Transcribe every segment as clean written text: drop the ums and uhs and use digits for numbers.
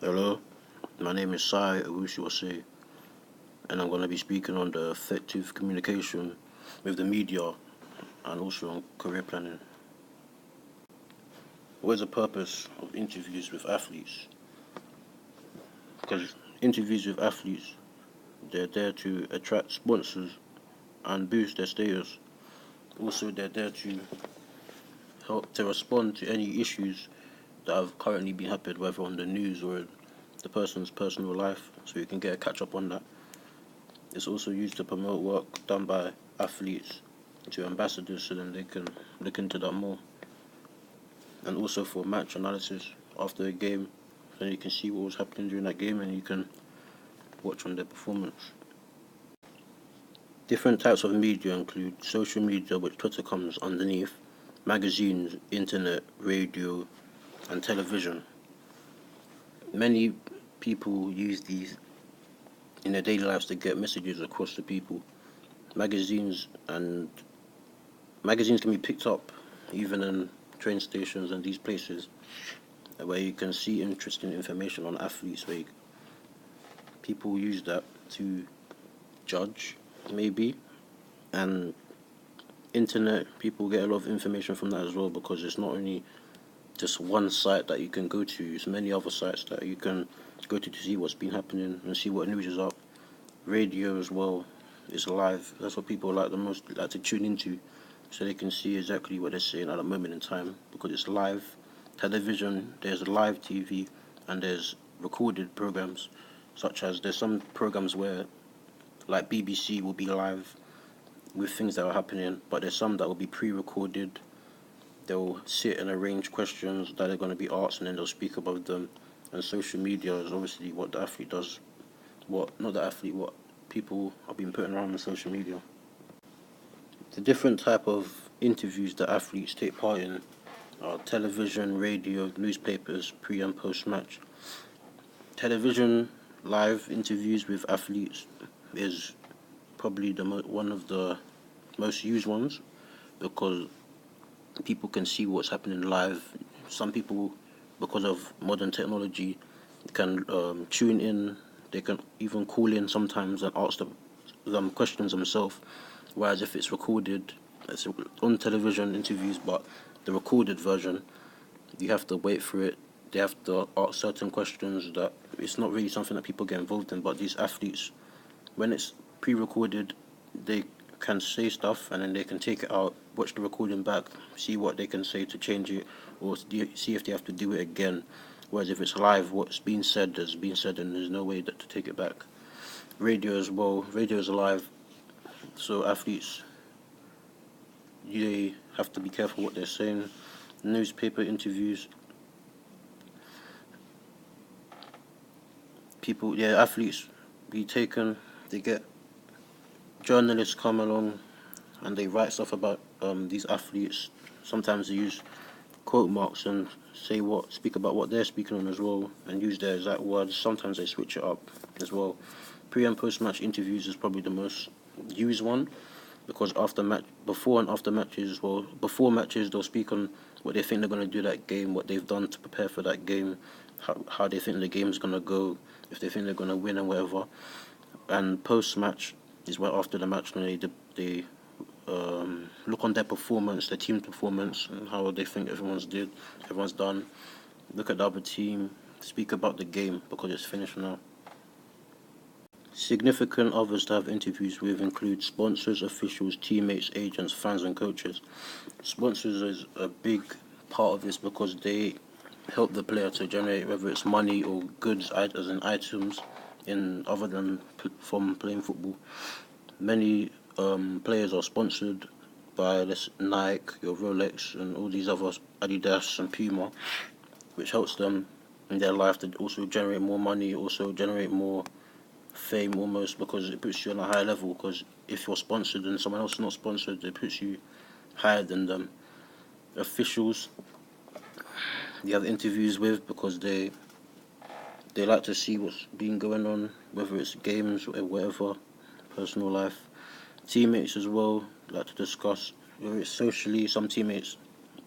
Hello, my name is Sai Owusu, and I'm going to be speaking on the effective communication with the media and also on career planning. What is the purpose of interviews with athletes? Because interviews with athletes, they're there to attract sponsors and boost their status. Also, they're there to help to respond to any issues that have currently been happening, whether on the news or the person's personal life, so you can get a catch up on that. It's also used to promote work done by athletes to ambassadors so then they can look into that more. And also for match analysis after a game, so you can see what was happening during that game and you can watch on their performance. Different types of media include social media, which Twitter comes underneath, magazines, internet, radio, and television. Many people use these in their daily lives to get messages across to people. Magazines can be picked up even in train stations and these places where you can see interesting information on athletes. Where people use that to judge, maybe, and internet, people get a lot of information from that as well, because it's not only just one site that you can go to, it's many other sites that you can go to see what's been happening and see what news is up. Radio as well is live. That's what people like the most, like to tune into, so they can see exactly what they're saying at a moment in time, because it's live. Television, there's live TV and there's recorded programs, such as there's some programs where, like BBC, will be live with things that are happening, but there's some that will be pre-recorded. They'll sit and arrange questions that are going to be asked and then they'll speak about them. And social media is obviously what the athlete does. What people have been putting around on social media. The different type of interviews that athletes take part in are television, radio, newspapers, pre and post match. Television live interviews with athletes is probably one of the most used ones, because people can see what's happening live. Some people, because of modern technology, can tune in. They can even call in sometimes and ask them questions themselves. Whereas if it's recorded, it's on television interviews, but the recorded version, you have to wait for it. They have to ask certain questions that it's not really something that people get involved in. But these athletes, when it's pre-recorded, they can say stuff and then they can take it out, watch the recording back, see what they can say to change it, or see if they have to do it again. Whereas if it's live, what's been said has been said and there's no way to take it back. Radio as well. Radio is live, so athletes, they have to be careful what they're saying. Newspaper interviews, athletes be taken, they get journalists come along and they write stuff about these athletes. Sometimes they use quote marks and speak about what they're speaking on as well, and use their exact words. Sometimes they switch it up as well. Pre and post match interviews is probably the most used one, because before and after matches as well. Before matches, they'll speak on what they think they're going to do that game, what they've done to prepare for that game, how they think the game's going to go, if they think they're going to win and whatever. And post match is where after the match, when they look on their performance, their team's performance, and how they think everyone's done. Look at the other team, speak about the game because it's finished now. Significant others to have interviews with include sponsors, officials, teammates, agents, fans, and coaches. Sponsors is a big part of this because they help the player to generate, whether it's money or goods as in items, other than from playing football. Many players are sponsored by Nike, your Rolex, and all these other Adidas and Puma, which helps them in their life to also generate more money, also generate more fame almost, because it puts you on a higher level. Because if you're sponsored and someone else is not sponsored, it puts you higher than them. Officials, you have interviews with because they like to see what's been going on, whether it's games or whatever, personal life. Teammates as well, like to discuss whether it's socially. Some teammates,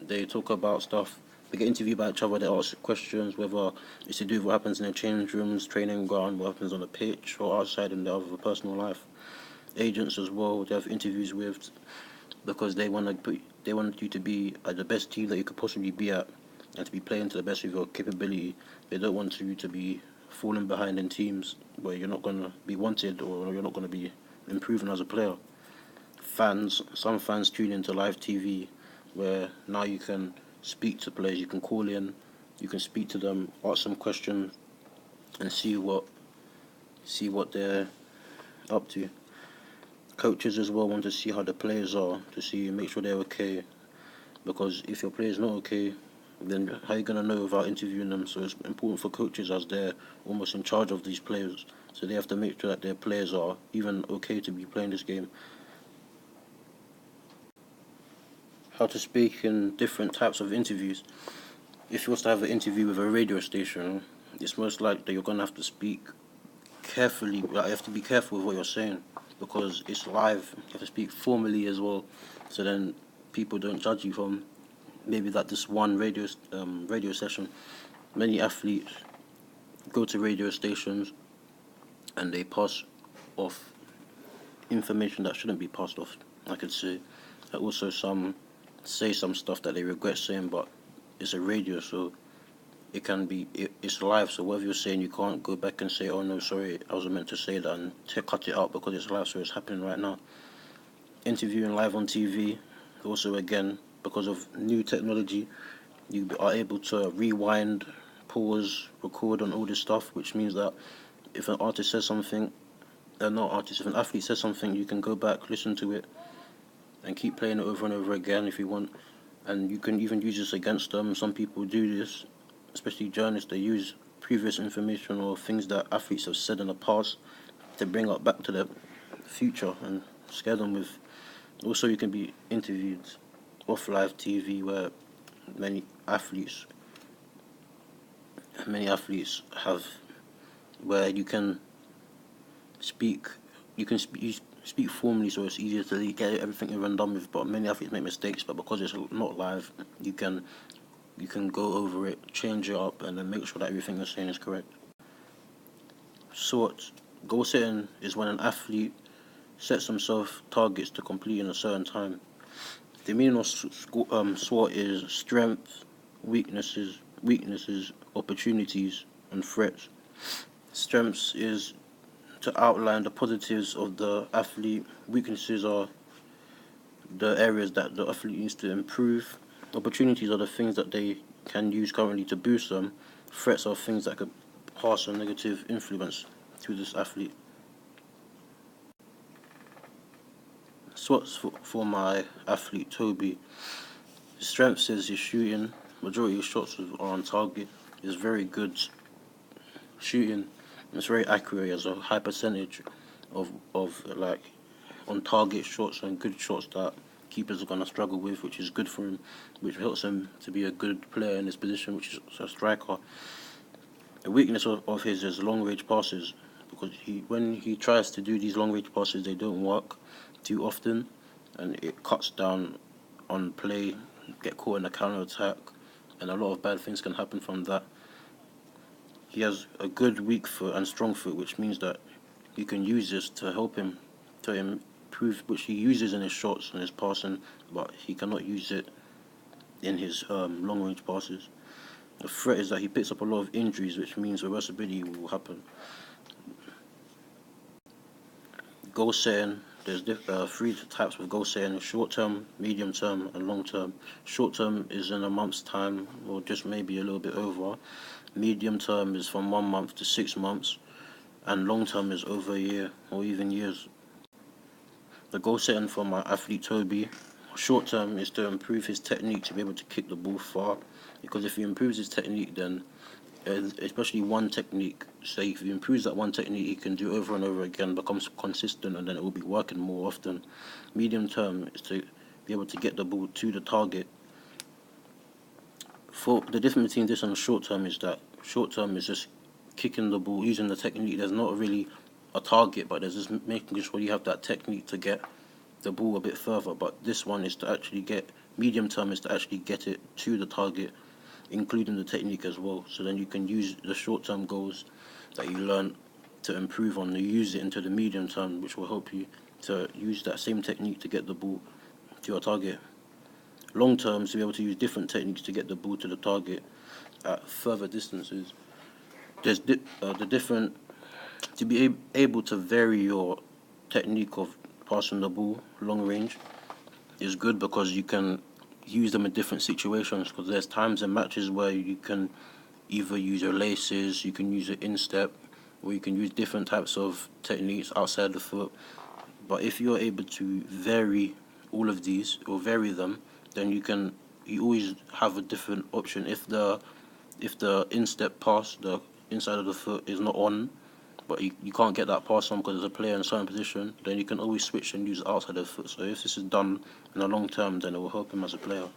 they talk about stuff They get interviewed by each other, they ask questions, whether it's to do with what happens in the change rooms, training ground, what happens on the pitch, or outside in their other personal life. Agents as well, they have interviews with, because they want you to be at the best team that you could possibly be at, and to be playing to the best of your capability. They don't want you to be falling behind in teams where you're not going to be wanted or you're not going to be improving as a player. Some fans tune into live TV, where now you can speak to players, you can call in, you can speak to them, ask some questions, and see what they're up to. Coaches as well want to see how the players are, to make sure they're okay, because if your player's not okay, then how are you going to know without interviewing them? So it's important for coaches, as they're almost in charge of these players, so they have to make sure that their players are even okay to be playing this game. How to speak in different types of interviews. If you was to have an interview with a radio station, it's most likely that you're going to have to speak carefully. You have to be careful with what you're saying, because it's live. You have to speak formally as well, so then people don't judge you from maybe that this one radio session. Many athletes go to radio stations and they pass off information that shouldn't be passed off, I could say. Also, some say some stuff that they regret saying, but it's a radio, so it's live, so whatever you're saying, you can't go back and say, oh no, sorry, I wasn't meant to say that, and cut it out, because it's live, so it's happening right now. Interviewing live on TV, also again, because of new technology, you are able to rewind, pause, record on all this stuff, which means that if an artist says something, if an athlete says something, you can go back, listen to it, and keep playing it over and over again if you want. And you can even use this against them. Some people do this, especially journalists. They use previous information or things that athletes have said in the past to bring up back to the future and scare them with. Also, you can be interviewed off live TV, where many athletes have, where you can speak formally, so it's easier to get everything over and done with. But many athletes make mistakes, but because it's not live, you can go over it, change it up, and then make sure that everything you're saying is correct. Goal setting is when an athlete sets himself targets to complete in a certain time. The meaning of SWOT is strength, weaknesses, opportunities, and threats. Strengths is to outline the positives of the athlete. Weaknesses are the areas that the athlete needs to improve. Opportunities are the things that they can use currently to boost them. Threats are things that could pass a negative influence to this athlete. SWOTs for my athlete Toby. His strengths is his shooting. Majority of shots are on target. He's very good shooting. It's very accurate. He has a high percentage of like on target shots and good shots that keepers are gonna struggle with, which is good for him, which helps him to be a good player in his position, which is a striker. A weakness of his is long range passes, because when he tries to do these long range passes, they don't work too often, and it cuts down on play, get caught in a counter attack, and a lot of bad things can happen from that. He has a good weak foot and strong foot, which means that he can use this to help him to improve, which he uses in his shots and his passing, but he cannot use it in his long range passes. The threat is that he picks up a lot of injuries, which means reversibility will happen. Goal setting. There's three types of goal setting: short term, medium term, and long term. Short term is in a month's time, or just maybe a little bit over. Medium term is from 1 month to 6 months, and long term is over a year or even years. The goal setting for my athlete Toby: short term is to improve his technique to be able to kick the ball far, because if he improves his technique, then especially one technique, say if he improves that one technique, he can do over and over again, becomes consistent, and then it will be working more often. Medium term is to be able to get the ball to the target. For the difference between this and short term is that short term is just kicking the ball using the technique. There's not really a target, but there's just making sure you have that technique to get the ball a bit further. But this one is to actually medium term is to actually get it to the target. including the technique as well. So then you can use the short-term goals that you learn to improve on, you use it into the medium term, which will help you to use that same technique to get the ball to your target. Long term, to be able to use different techniques to get the ball to the target at further distances. There's the different to be able to vary your technique of passing the ball long range is good because you can use them in different situations. Because there's times in matches where you can either use your laces, you can use your instep, or you can use different types of techniques outside the foot. But if you're able to vary all of these or vary them, then you always have a different option. If the instep pass, the inside of the foot is not on, but you can't get that pass on because there's a player in a certain position, then you can always switch and use outside of the foot. So if this is done in the long term, then it will help him as a player.